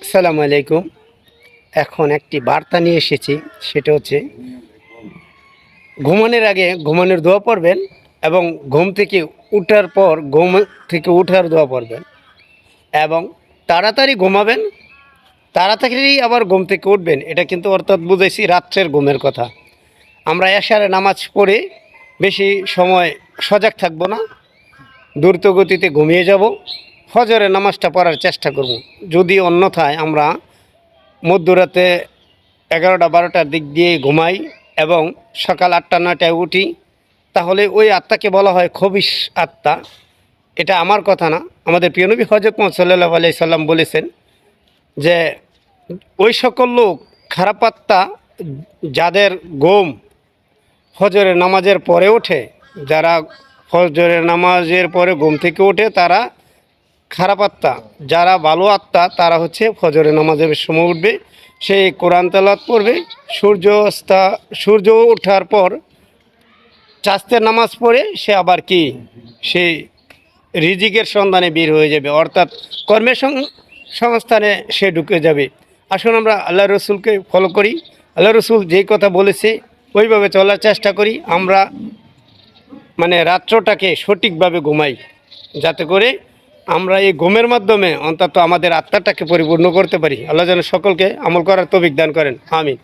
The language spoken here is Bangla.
আসসালামু আলাইকুম। এখন একটি বার্তা নিয়ে এসেছি, সেটা হচ্ছে ঘুমানোর আগে ঘুমানোর দোয়া পড়বেন এবং ঘুম থেকে উঠার পর ঘুম থেকে উঠার দোয়া পড়বেন এবং তাড়াতাড়ি ঘুমাবেন, তাড়াতাড়ি আবার ঘুম থেকে উঠবেন। এটা কিন্তু অর্থাৎ বুঝেছি রাত্রের ঘুমের কথা। আমরা এশারে নামাজ পড়ে বেশি সময় সজাগ থাকবো না, দ্রুত গতিতে ঘুমিয়ে যাব, ফজরের নামাজটা পড়ার চেষ্টা করব। যদি অন্যথায় আমরা মধ্যরাতে 11টা-12টার দিক দিয়ে ঘুমাই এবং সকাল 8টা-9টায় উঠি, তাহলে ওই আত্মাকে বলা হয় খবিশ আত্মা। এটা আমার কথা না, আমাদের প্রিয় নবী হযরত মুহাম্মদ সাল্লাল্লাহু আলাইহি সাল্লাম বলেছেন যে ওই সকল লোক খারাপ আত্মা যাদের ঘুম ফজরের নামাজের পরে ওঠে, যারা ফজরের নামাজের পরে ঘুম থেকে ওঠে তারা খারাপ আত্মা। যারা ভালো আত্মা তারা হচ্ছে ফজরের নামাজের সময় উঠবে, সে কোরআন তেলাওয়াত পড়বে, সূর্য ওঠার পর চাস্তের নামাজ পড়ে সে আবার কি সে রিজিকের সন্ধানে বের হয়ে যাবে, অর্থাৎ কর্মের সংস্থানে সে ঢুকে যাবে। আসুন আমরা আল্লাহ রসুলকে ফলো করি, আল্লাহ রসুল যেই কথা বলেছে ওইভাবে চলার চেষ্টা করি। আমরা রাত্রটাকে সঠিকভাবে ঘুমাই, যাতে করে আমরা এই ঘুমের মাধ্যমে অন্তত আমাদের আত্মাটাকে পরিপূর্ণ করতে পারি। আল্লাহ যেন সকলকে আমল করার তৌফিক দান করেন, আমিন।